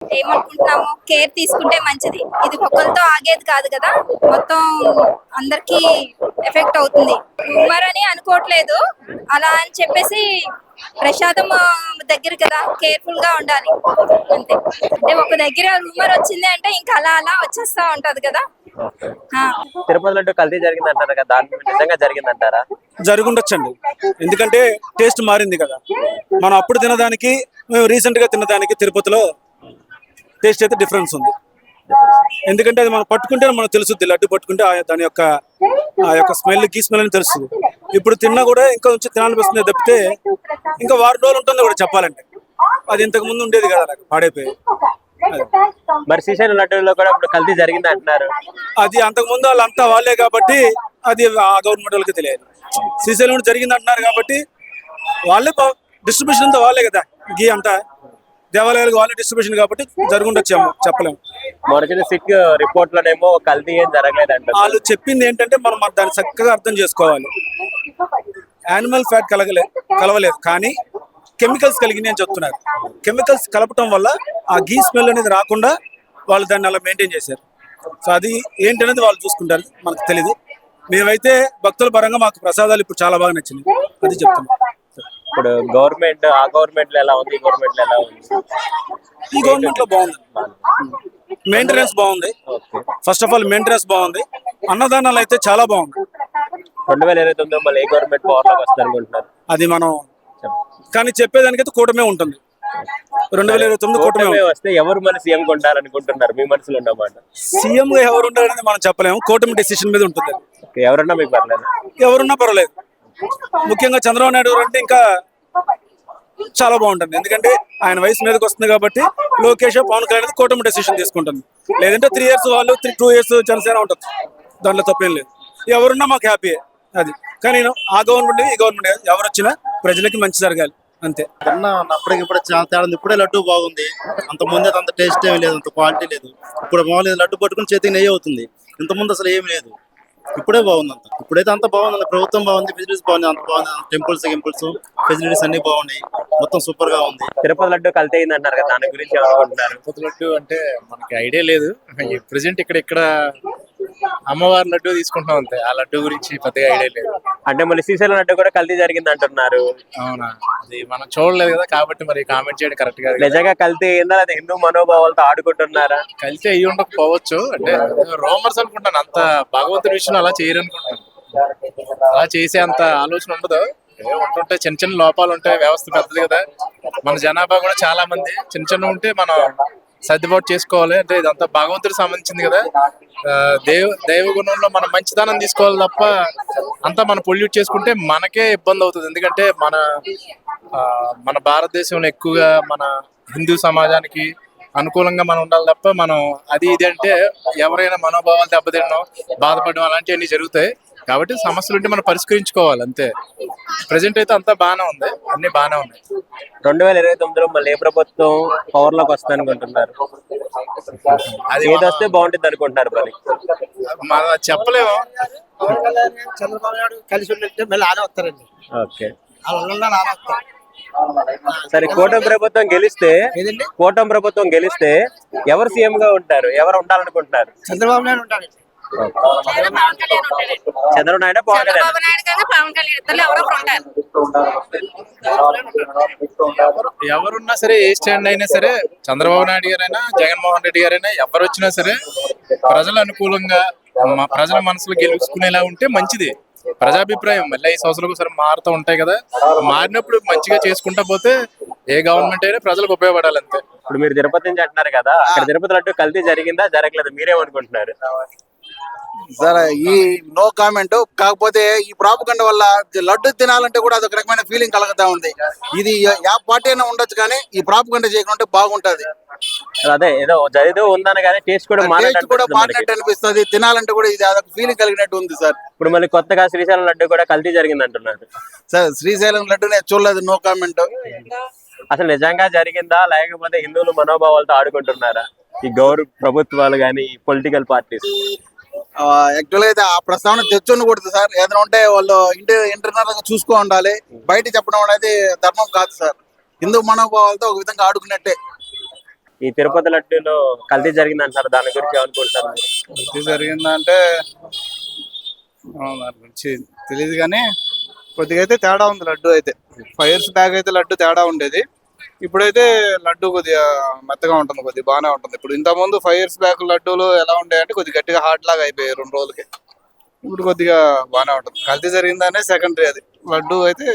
ఏమనుకుంటున్నాము, care తీసుకుంటే మంచిది. ఇది ఒకరితో ఆగేది కాదు కదా, మొత్తం అందరికి ఎఫెక్ట్ అవుతుంది. రూమర్ అని అనుకోవట్లేదు, అలా అని చెప్పేసి ప్రసాదం దగ్గర కదా, కేర్ఫుల్ గా ఉండాలి అంతే. అంటే ఒక దగ్గర రూమర్ వచ్చింది అంటే ఇంకా అలా అలా వచ్చేస్తా ఉంటది కదా. తిరుపతి లడ్డు కల్తీ జరిగింది అంటారు కదా, దాని నిజంగా జరిగిందంటారా? జరుగుండొచ్చండి, ఎందుకంటే టేస్ట్ మారింది కదా. మనం అప్పుడు తినదానికి మేము రీసెంట్ గా తినదానికి తిరుపతిలో టేస్ట్ అయితే డిఫరెన్స్ ఉంది. ఎందుకంటే అది మనం పట్టుకుంటే మనకు తెలుస్తుంది, లడ్డు పట్టుకుంటే దాని యొక్క ఆ యొక్క స్మెల్ అని తెలుస్తుంది. ఇప్పుడు తిన్నా కూడా ఇంకా కొంచెం తినాలనిపిస్తుంది తప్పితే ఇంకా వారం రోజులు ఉంటుంది కూడా చెప్పాలంటే. అది ఇంతకు ముందు ఉండేది కదా, నాకు పాడైపోయి. మరి శ్రీశైలం లడ్డూలో కూడా ఇప్పుడు కల్తీ జరిగింది అంటున్నారు. అది అంతకు ముందు వాళ్ళంతా వాళ్ళే కాబట్టి అది ఆ గవర్నమెంట్ వాళ్ళకి తెలియదు. శ్రీశైలం జరిగింది అంటున్నారు కాబట్టి వాళ్ళే డిస్ట్రిబ్యూషన్ అంతా వాళ్ళే కదా, గీ అంతా దేవాలయాలకు వాళ్ళే డిస్ట్రిబ్యూషన్ కాబట్టి జరుగుండొచ్చేమో, చెప్పలేము. మొదటి సిక్ రిపోర్ట్ లోనేమో కల్తీ ఏం జరగలేదు అంటే వాళ్ళు చెప్పింది ఏంటంటే మనం దాన్ని చక్కగా అర్థం చేసుకోవాలి. యానిమల్ ఫ్యాట్ కలవలేదు కానీ కెమికల్స్ కలిగినాయి అని చెప్తున్నారు. కెమికల్స్ కలపటం వల్ల ఆ గీ స్మెల్ అనేది రాకుండా వాళ్ళు దాన్ని అలా మెయింటైన్ చేశారు. సో అది ఏంటనేది వాళ్ళు చూసుకుంటారు, మనకు తెలీదు. మేమైతే భక్తుల పరంగా మాకు ప్రసాదాలు ఇప్పుడు చాలా బాగా నచ్చింది, అది చెప్తున్నాం. ఇప్పుడు గవర్నమెంట్ ఆ గవర్నమెంట్ లో ఎలా ఉంది, ఈ గవర్నమెంట్ లో ఎలా ఉంది? ఈ గవర్నమెంట్ లో బాగుంది, మెయింటెనెన్స్ బాగుంది. ఫస్ట్ ఆఫ్ ఆల్ మెయింటెనెన్స్ బాగుంది. అన్నదానాలు అయితే చాలా బాగుంది. 2029 మళ్ళీ ఏ గవర్నమెంట్ పవర్ లోకి వస్తారు అనుకుంటున్నారు? అది మనం కానీ చెప్పేదానికైతే కూటమే ఉంటుంది. 2029 కూటమే వస్తే ఎవరు మన సీఎం కొంటారనుకుంటున్నారు మీ మనసులో ఉన్నమాట? సీఎం గా ఎవరు ఉండాలనేది మనం చెప్పలేము, కూటమి డెసిషన్ మీద ఉంటుంది. ఎవరున్నా మీకు పర్లేదు? ఎవరున్నా పర్వాలేదు. ముఖ్యంగా చంద్రబాబు నాయుడు గారు అంటే ఇంకా చాలా బాగుంటుంది, ఎందుకంటే ఆయన వయసు మీదకి వస్తుంది కాబట్టి. లోకేష్, పవన్ కళ్యాణ్ కూటమి డెసిషన్ తీసుకుంటుంది. లేదంటే 3 years వాళ్ళు 2 years జనసేన ఉంటుంది, దాంట్లో తప్పేం లేదు. ఎవరున్నా మాకు హ్యాపీ అది. కానీ ఆ గవర్నమెంట్ ఈ గవర్నమెంట్ ఎవరు వచ్చినా ప్రజలకి మంచి జరగాలి అంతే. అప్పటికిప్పుడు చాలా తేడా ఉంది. ఇప్పుడే లడ్డు బాగుంది, అంత ముందే అంత టేస్ట్ ఏమి లేదు, అంత క్వాలిటీ లేదు. ఇప్పుడు బాగులేదు, లడ్డు పట్టుకుని చేతికి నెయ్యి అవుతుంది. ఇంత ముందు అసలు ఏమి లేదు, ఇప్పుడే బాగుంది. అంత ఇప్పుడైతే అంత బాగుంది, ప్రభుత్వం బాగుంది, ఫెసిలిటీస్ బాగుంది, అంత బాగుంది. టెంపుల్స్ ఫెసిలిటీస్ అన్ని బాగున్నాయి, మొత్తం సూపర్ గా ఉంది. తిరుపతి లడ్డు కల్తీ అయింది అంటారు కదా, దాని గురించి ఏమనుకుంటున్నారు? తిరుపతి లడ్డు అంటే మనకి ఐడియా లేదు. ప్రెసెంట్ ఇక్కడ అమ్మవారి లడ్డు తీసుకుంటున్నాం అంతే, ఆ లడ్డు గురించి పెద్దగా ఐడియా లేదు. అంటే మళ్ళీ శ్రీశైలం లడ్డు కూడా కల్తీ జరిగింది అంటున్నారు. అవునా, అది మనం చూడలేదు కదా, కాబట్టి మరి కామెంట్ చేయడం కరెక్ట్ కాదు. నిజంగా కల్తీ అయిందా, లేదా హిందూ మనోభావాలతో ఆడుకుంటున్నారా? కల్తీ అయ్యి ఉండకపోవచ్చు, అంటే రోమర్స్ అనుకుంటాను. అంత భగవంతుడి విషయంలో అలా చేయరు అనుకుంటాను. అలా చేసే అంత ఆలోచన ఉండదు. ఉంటుంటే చిన్న చిన్న లోపాలు ఉంటాయి, వ్యవస్థ పెద్దది కదా, మన జనాభా కూడా చాలా మంది. చిన్న ఉంటే మనం సర్దుబాటు చేసుకోవాలి. అంటే ఇదంతా భగవంతుడికి సంబంధించింది కదా, దైవ గుణంలో మనం మంచిదనం తీసుకోవాలి తప్ప అంతా మనం పొల్యూట్ చేసుకుంటే మనకే ఇబ్బంది అవుతుంది. ఎందుకంటే మన భారతదేశంలో ఎక్కువగా మన హిందూ సమాజానికి అనుకూలంగా మనం ఉండాలి తప్ప మనం అది ఇది అంటే ఎవరైనా మనోభావాలు దెబ్బతినడం, బాధపడడం అలాంటివన్నీ జరుగుతాయి. కాబట్టి సమస్యలు ఉంటే మనం పరిష్కరించుకోవాలి అంతే. ప్రెసెంట్ అయితే అంతా బాగానే ఉంది, అన్ని బాగానే ఉన్నాయి. 2029లో మళ్ళీ ఏ ప్రభుత్వం పవర్ లోకి వస్తుంది అనుకుంటున్నారు? అది ఏది వస్తే బాగుంటుంది అనుకుంటున్నారు? మరి మనం చెప్పలేము. చంద్రబాబు నాయుడు కలిసి ఉంటే మళ్ళీ ఆనే వస్తారండి. ఓకే, ఆనే వస్తారు. సరే, కూటమి ప్రభుత్వం గెలిస్తే ఎవరు సీఎం గా ఉంటారు, ఎవరు ఉండాలనుకుంటున్నారు? చంద్రబాబు నాయుడు ఉంటారు. చంద్రబాబు నాయుడు, పవన్ ఎవరున్నా సరే, ఏ స్టాండ్ అయినా సరే, చంద్రబాబు నాయుడు గారైనా జగన్మోహన్ రెడ్డి గారైనా ఎవరు వచ్చినా సరే ప్రజల అనుకూలంగా ప్రజల మనసులు గెలుచుకునేలా ఉంటే మంచిది. ప్రజాభిప్రాయం మళ్ళీ 5 సంవత్సరాలకు ఒకసారి మారుతూ ఉంటాయి కదా, మారినప్పుడు మంచిగా చేసుకుంటా పోతే ఏ గవర్నమెంట్ అయినా ప్రజలకు ఉపయోగపడాలి అంతే. ఇప్పుడు మీరు తిరుపతి నుంచి అంటున్నారు కదా, అక్కడ తిరుపతి లడ్డు కల్తీ జరిగిందా, జరగలేదు, మీరేమనుకుంటున్నారు? సరే, ఈ నో కామెంట్. కాకపోతే ఈ ప్రాపగండ వల్ల లడ్డు తినాలంటే కూడా అదొక రకమైన ఫీలింగ్ కలుగుతా ఉంది. ఇది యా పార్టీ అయినా ఉండొచ్చు కానీ ఈ ప్రాపగండ చేయకుంటే బాగుంటది. అదే ఏదో జైదో ఉందని కానీ టేస్ట్ కూడా మారినట్టు అనిపిస్తుంది, తినాలంటే కూడా ఇది అదొక ఫీలింగ్ కలిగినట్టు ఉంది సార్. ఇప్పుడు మళ్ళీ కొత్తగా శ్రీశైలం లడ్డు కూడా కల్తీ జరిగింది అంటున్నారు సార్. శ్రీశైలం లడ్డు నేను చూడలేదు, నో కామెంట్. అసలు నిజంగా జరిగిందా, లేకపోతే హిందువుల మనోభావాలతో ఆడుకుంటున్నారా ఈ ప్రభుత్వాలు కానీ పొలిటికల్ పార్టీస్? యాక్చువల్ అయితే ఆ ప్రస్తావన తెచ్చుండకూడదు సార్. ఏదైనా ఉంటే వాళ్ళు ఇంటర్నల్ గా చూసుకో ఉండాలి, బయట చెప్పడం అనేది ధర్మం కాదు సార్. హిందూ మనోభావాలతో ఒక విధంగా ఆడుకున్నట్టే. ఈ తిరుపతి లడ్డూలో కల్తీ జరిగింది అంటారు, దాని గురించి ఏమనుకుంటారు మీరు? ఇది జరిగిందంటే దాని గురించి తెలియదు కానీ కొద్దిగా అయితే తేడా ఉంది. లడ్డు అయితే 5 years బ్యాక్ అయితే లడ్డు తేడా ఉండేది, ఇప్పుడైతే లడ్డు కొద్దిగా మెత్తగా ఉంటుంది, కొద్దిగా బాగానే ఉంటుంది. ఇప్పుడు ఇంతకుముందు 5 years బ్యాక్ లడ్డూలు ఎలా ఉండేయంటే కొద్దిగా గట్టిగా హార్డ్ లాగా అయిపోయాయి 2 రోజులకి. ఇప్పుడు కొద్దిగా బాగానే ఉంటుంది. కల్తీ జరిగిందనే సెకండరీ. అది లడ్డు అయితే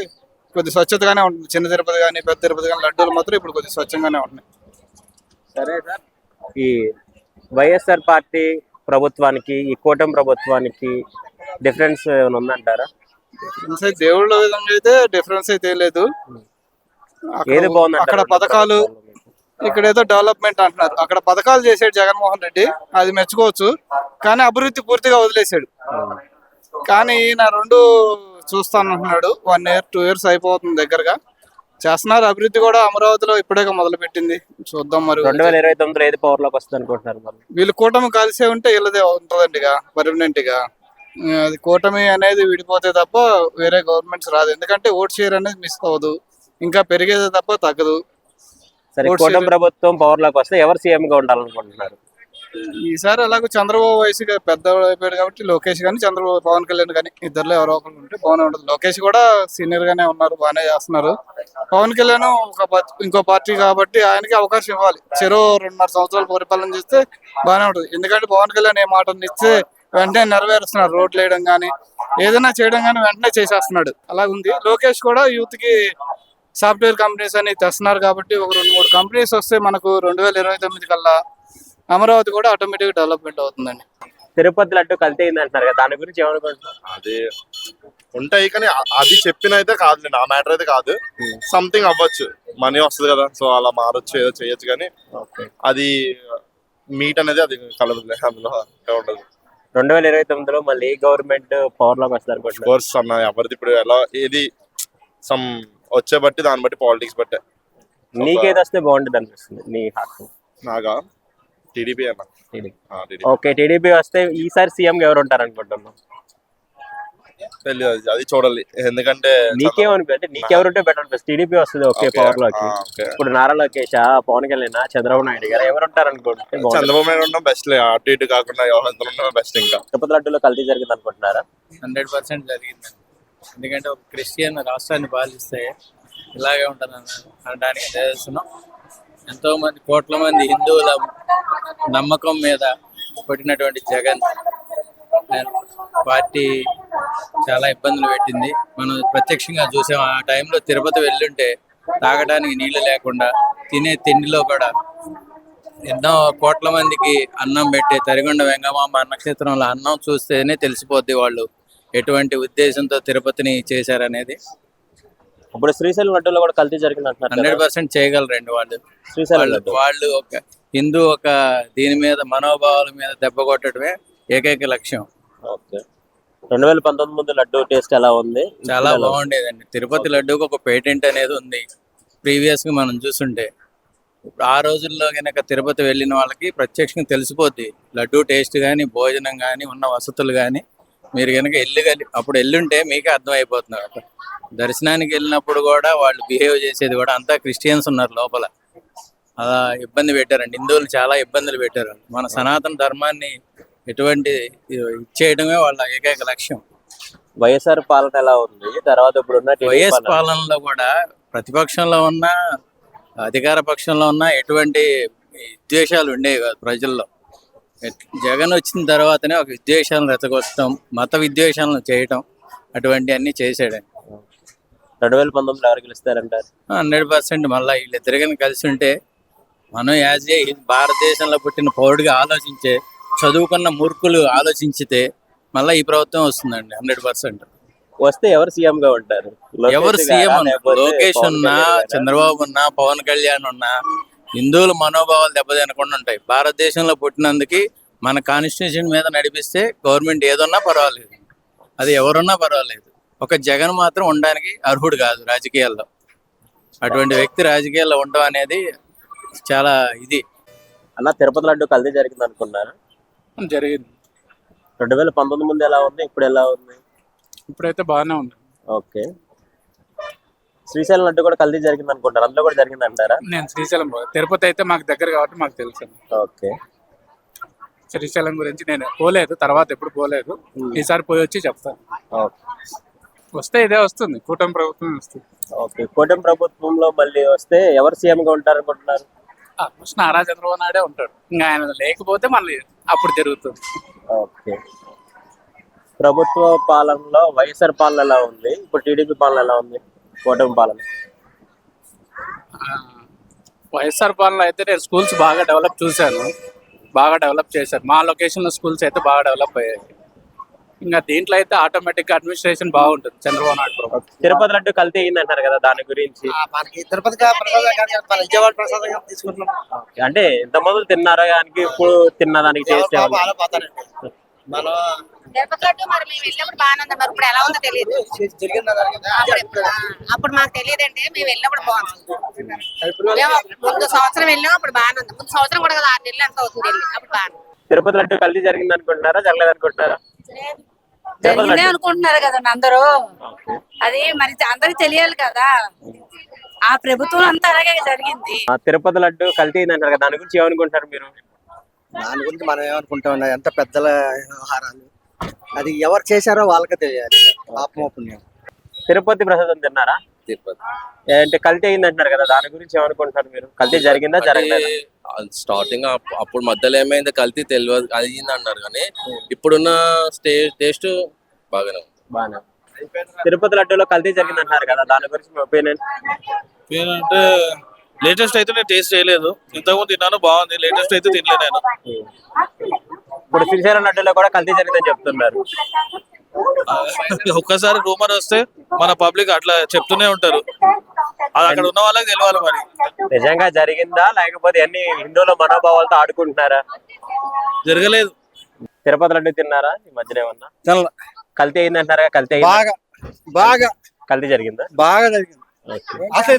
కొద్దిగా స్వచ్ఛతగానే ఉంటుంది. చిన్న తిరుపతి కానీ పెద్ద తిరుపతి కానీ లడ్డూలు మాత్రం ఇప్పుడు కొద్దిగా స్వచ్ఛంగానే ఉంటున్నాయి. సరే సార్, ఈ వైఎస్ఆర్ పార్టీ ప్రభుత్వానికి ఈ కూటమి ప్రభుత్వానికి డిఫరెన్స్ ఏమైనా ఉందంటారా? డిఫరెన్స్ అయితే దేవుళ్ళ విధంగా అయితే డిఫరెన్స్ అయితే లేదు. ఏది బాగుంది అక్కడ పథకాలు, ఇక్కడేదో డెవలప్మెంట్ అంటున్నారు. అక్కడ పథకాలు చేసాడు జగన్మోహన్ రెడ్డి, అది మెచ్చుకోవచ్చు. కానీ అభివృద్ధి పూర్తిగా వదిలేశాడు. కానీ ఈయన 2 చూస్తానంటున్నాడు. 1 year 2 years అయిపోతుంది దగ్గరగా. చేస్తున్నారు అభివృద్ధి కూడా. అమరావతిలో ఇప్పుడే మొదలు పెట్టింది, చూద్దాం మరి. 2029లో ఏది పవర్ లోకి వస్తుంది అనుకుంటున్నారు మరి? వీళ్ళు కూటమి కలిసే ఉంటే వీళ్ళదే ఉంటుందండి ఇక పర్మనెంట్ గా. అది కూటమి అనేది విడిపోతే తప్ప వేరే గవర్నమెంట్స్ రాదు. ఎందుకంటే ఓట్ షేర్ అనేది మిస్ అవ్వదు, ఇంకా పెరిగేదే తప్ప తగ్గదు. సరే, కూటమి ప్రభుత్వం పవర్ లోకి వస్తే ఎవరు సీఎం గా ఉండాలనుకుంటున్నారు? ఈసారి అలాగే చంద్రబాబు వయసుగా పెద్ద అయిపోయాడు కాబట్టి లోకేష్ కానీ చంద్రబాబు పవన్ కళ్యాణ్ కానీ ఇద్దరులో ఎవరో ఒకరు ఉంటే బాగానే ఉంటుంది. లోకేష్ కూడా సీనియర్ గానే ఉన్నారు, బాగానే చేస్తున్నారు. పవన్ కళ్యాణ్ ఇంకో పార్టీ కాబట్టి ఆయనకి అవకాశం ఇవ్వాలి. చెరో 2.5 సంవత్సరాలు పరిపాలన చేస్తే బాగానే ఉంటుంది. ఎందుకంటే పవన్ కళ్యాణ్ ఏ మాట ఇస్తే వెంటనే నెరవేరుస్తున్నాడు. రోడ్లు వేయడం కానీ ఏదైనా చేయడం కానీ వెంటనే చేసేస్తున్నాడు. అలాగుంది. లోకేష్ కూడా యూత్ కి సాఫ్ట్వేర్ కంపెనీస్ అని తెస్తున్నారు కాబట్టి ఒక 2-3 కంపెనీస్ వస్తే మనకు 2029 కల్లా అమరావతి కూడా ఆటోమేటిక్ డెవలప్మెంట్ అవుతుందండి. తిరుపతి లడ్డు కల్తీ అయింది అంటున్నారు కదా, దాని గురించి ఏమనుకుంటున్నారు? అది ఉంటాయి కానీ అది చెప్పిన అయితే కాదు, ఆ మ్యాటర్ అయితే కాదు. సంథింగ్ అవ్వచ్చు, మనీ వస్తుంది కదా, సో అలా మారొచ్చు, ఏదో చేయొచ్చు. కానీ అది మీట్ అనేది అది కలదులే, అందులో ఉండదు. 2029లో మళ్ళీ గవర్నమెంట్ పవర్ లోకి వస్తారు అనుకుంటున్నారు? కోర్స్ అన్న ఎవరిది ఇప్పుడు ఎలా ఏది సమ్ వచ్చే బట్టి దాన్ని బట్టి పాలిటిక్స్ బట్టే. నీకేది వస్తే బాగుంటుంది అనిపిస్తుంది నీ హార్ట్? నాగా టీడీపీ అన్న. ఓకే, టీడీపీ వస్తే ఈసారి సీఎం ఎవరు ఉంటారు అనుకుంటున్నాం? తెలియదు, అది చూడాలి. ఎందుకంటే నీకేమనిపి నీకెవరు ఉంటే బెటర్ అనిపిస్తుంది? టీడీపీ వస్తుంది ఓకే పవర్ లోకి. ఇప్పుడు నారా లోకేష్, పవన్ కళ్యాణ్, చంద్రబాబు నాయుడు గారు ఎవరు ఉంటారు అనుకుంటే? చంద్రబాబు నాయుడు ఉండడం బెస్ట్ లే, అటు ఇటు కాకుండా ఎవరు ఉండడం బెస్ట్. ఇంకా తిరుపతి లడ్డూలో కల్తీ జరిగింది అనుకుంటున్నారా? 100% జరిగిందండి. ఎందుకంటే ఒక క్రిస్టియన్ రాష్ట్రాన్ని పాలిస్తే ఇలాగే ఉంటుంది అనడానికి నిదర్శనం. ఎంతో మంది 1 కోట్ల మంది హిందువుల నమ్మకం మీద కొట్టినటువంటి జగన్ పార్టీ చాలా ఇబ్బందులు పెట్టింది. మనం ప్రత్యక్షంగా చూసాం. ఆ టైంలో తిరుపతి వెళ్ళుంటే తాగడానికి నీళ్లు లేకుండా, తినే తిండిలో కూడా ఎన్నో 1 కోట్ల మందికి అన్నం పెట్టే తరిగొండ వెంగమాంబ నక్షత్రంలో అన్నం చూస్తేనే తెలిసిపోద్ది వాళ్ళు ఎటువంటి ఉద్దేశంతో తిరుపతిని చేశారనేది. ఇప్పుడు శ్రీశైలం లడ్డూలో కూడా కల్తీ జరిగింది అంటున్నారు. 100% చేయగలరండి వాళ్ళు. శ్రీశైలం లడ్డు వాళ్ళు ఒక హిందూ ఒక దీని మీద మనోభావాల మీద దెబ్బ కొట్టడమే ఏకైక లక్ష్యం. ఓకే, 2019 లడ్డు టేస్ట్ ఎలా ఉంది? చాలా బాగుండేదండి. తిరుపతి లడ్డూకి ఒక పేటెంట్ అనేది ఉంది. ప్రీవియస్ గా మనం చూస్తుంటే ఇప్పుడు ఆ రోజుల్లో కనుక తిరుపతి వెళ్ళిన వాళ్ళకి ప్రత్యక్షంగా తెలిసిపోద్ది లడ్డూ టేస్ట్ కానీ, భోజనం కానీ, ఉన్న వసతులు కానీ. మీరు కనుక అప్పుడు వెళ్ళుంటే మీకే అర్థమైపోతున్నారు. దర్శనానికి వెళ్ళినప్పుడు కూడా వాళ్ళు బిహేవ్ చేసేది కూడా అంతా క్రిస్టియన్స్ ఉన్నారు లోపల. అలా ఇబ్బంది పెట్టారండి, హిందువులు చాలా ఇబ్బందులు పెట్టారు. మన సనాతన ధర్మాన్ని ఎటువంటి ఇచ్చేయడమే వాళ్ళ ఏకైక లక్ష్యం. వైఎస్ఆర్ పాలన ఎలా ఉంది? తర్వాత ఇప్పుడు వైఎస్ పాలనలో కూడా ప్రతిపక్షంలో ఉన్న అధికార పక్షంలో ఉన్న ఎటువంటి విద్వేషాలు ఉండేవి కాదు ప్రజల్లో. జగన్ వచ్చిన తర్వాతనే ఒక విద్వేషాలను రెచ్చగొట్టడం, మత విద్వేషాలను చేయటం, అటువంటి అన్ని చేసాడండి. 2019లో ఎవరు గెలుస్తారంటారు? 100% మళ్ళీ వీళ్ళిద్దరికైనా కలిసి ఉంటే మనం యాజ్ ఏ భారతదేశంలో పుట్టిన పౌరుడిగా ఆలోచించే, చదువుకున్న మూర్ఖులు ఆలోచించితే మళ్ళీ ఈ ప్రభుత్వం వస్తుందండి 100%. వస్తే ఎవరు సీఎం గా ఉంటారు? ఎవరు సీఎం? లోకేష్ ఉన్నా, చంద్రబాబు ఉన్నా, పవన్ కళ్యాణ్ ఉన్నా హిందువుల మనోభావాలు దెబ్బతినకుండా ఉంటాయి. భారతదేశంలో పుట్టినందుకు మన కాన్స్టిట్యూషన్ మీద నడిపిస్తే గవర్నమెంట్ ఏదన్నా పర్వాలేదు, అది ఎవరున్నా పర్వాలేదు. ఒక జగన్ మాత్రం ఉండడానికి అర్హుడు కాదు రాజకీయాల్లో. అటువంటి వ్యక్తి రాజకీయాల్లో ఉండడం అనేది చాలా ఇది. అలా తిరుపతి లడ్డు కల్తీ జరిగింది అనుకున్నారా? జరిగింది. 2019 ముందు ఎలా ఉంది, ఇప్పుడు ఎలా ఉంది? ఇప్పుడైతే బాగానే ఉంది. ఓకే, శ్రీశైలం లడ్డు కూడా కల్తీ జరిగింది అనుకుంటారు, అందులో కూడా జరిగింది అంటారా? నేను శ్రీశైలం తిరుపతి అయితే మాకు దగ్గర కాబట్టి మాకు తెలుసు. ఓకే. శ్రీశైలం గురించి నేను పోలేదు, తర్వాత ఎప్పుడు పోలేదు. ఈసారి పోయి వచ్చి చెప్తాను. ఓకే. వస్తే ఇదే వస్తుంది, కూటమి ప్రభుత్వం వస్తుంది. ఓకే. కూటమి ప్రభుత్వంలో మళ్ళీ వస్తే ఎవరు సీఎం గా ఉంటారు అనుకుంటున్నారు? ఆల్మోస్ట్ నారా చంద్రబాబు నాయుడే ఉంటాడు. ఇంకా ఆయన లేకపోతే మళ్ళీ అప్పుడు జరుగుతుంది. ఓకే. ప్రభుత్వ పాలనలో వైఎస్ఆర్ పాలన ఎలా ఉంది, ఇప్పుడు టీడీపీ పాలన ఎలా ఉంది, కూటమి పాలన? వైఎస్ఆర్ పాలన అయితే నేను స్కూల్స్ బాగా డెవలప్ చూశాను, బాగా డెవలప్ చేశారు. మా లొకేషన్లో స్కూల్స్ అయితే బాగా డెవలప్ అయ్యాయి. ఇంకా దీంట్లో అయితే ఆటోమేటిక్ అడ్మినిస్ట్రేషన్ బాగుంటుంది చంద్రబాబు నాయుడు ప్రభుత్వం. తిరుపతి లడ్డు కల్తీ అయింది అంటారు కదా, దాని గురించి మనకి తిరుపతి ప్రసాదం కానీ మన విజయవాడ ప్రసాదం కానీ తీసుకుంటున్నాం. అంటే ఇంతమంది తిన్నారా దానికి ఇప్పుడు తిన్నదానికి టేస్ట్ పాపం అలా పోతారండి. మనం తిరుపతి లడ్డు మరి మేము వెళ్ళినప్పుడు బాగానే ఉంది, మరి ఇప్పుడు ఎలా ఉందో తెలియదు. జరిగింది అన్నారు కదా, అప్పుడు మాకు తెలియదండి, మేము వెళ్ళినప్పుడు బాగుంది. మేము ముందు సంవత్సరం వెళ్ళాం, అప్పుడు బాగానే ఉంది. ముందు సంవత్సరం కూడా కదా 6 నెలలు ఎంత అవుతుంది వెళ్ళి, అప్పుడు బాగానే. తిరుపతి లడ్డు కల్తీ జరిగింది అనుకుంటున్నారా, జరగలేదు అనుకుంటున్నారా? జరిగిందే అనుకుంటున్నారు కదండి అందరూ. అది మరి అందరికి తెలియాలి కదా, ఆ ప్రభుత్వం అంతా అలాగే జరిగింది. తిరుపతి లడ్డు కల్తీ అయింది అంటారు కదా, దాని గురించి ఏమనుకుంటారు మీరు? దాని గురించి మనం ఏమనుకుంటాం, ఎంత పెద్దల వ్యవహారాలు, అది ఎవరు చేశారో వాళ్ళకే తెలియాలి. పాపమో పుణ్యం. తిరుపతి ప్రసాదం తిన్నారా? అంటే కల్తీ అయింది అంటున్నారు కదా, దాని గురించి ఏమనుకుంటున్నారు మీరు? కల్తీ జరిగిందా జరగలేదా? స్టార్టింగ్ అప్పుడు మధ్యలో ఏమైంది కల్తీ తెలియదు అయింది అన్నారు, కానీ ఇప్పుడున్న టేస్ట్ బాగానే ఉంది. బాగా. తిరుపతి లడ్డూలో కల్తీ జరిగింది అంటున్నారు కదా, దాని గురించి మీ ఒపీనియన్? అంటే లేటెస్ట్ అయితే నేను టేస్ట్ చేయలేదు, ఇంతకుముందు తిన్నాను, బాగుంది. లేటెస్ట్ అయితే తినలేదు నేను. ఇప్పుడు శ్రీశైలం లడ్డూలో కూడా కల్తీ జరిగిందని చెప్తున్నారు. ఒక్కసారి రూమర్ వస్తే మన పబ్లిక్ అట్లా చెప్తూనే ఉంటారు, అది అక్కడ ఉన్న వాళ్ళకి తెలియాలి. మరి నిజంగా జరిగిందా లేకపోతే అన్ని హిందువుల మనోభావాలతో ఆడుకుంటున్నారా? జరగలేదు. తిరుపతి లడ్డు తిన్నారా ఈ మధ్యన ఏమన్నా? కల్తీ అయింది అంటారా? కల్తీ బాగా కల్తీ జరిగిందా? బాగా జరిగింది. అసలు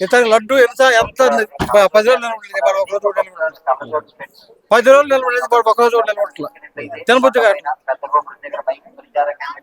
ఇతర లడ్డు ఎంత 10 రోజులు నిలబడలేదు, ఒక రోజు 10 రోజులు నిలబడలేదు, ఒక రోజు నిలబడట్లా తినబుద్ధి కాదు.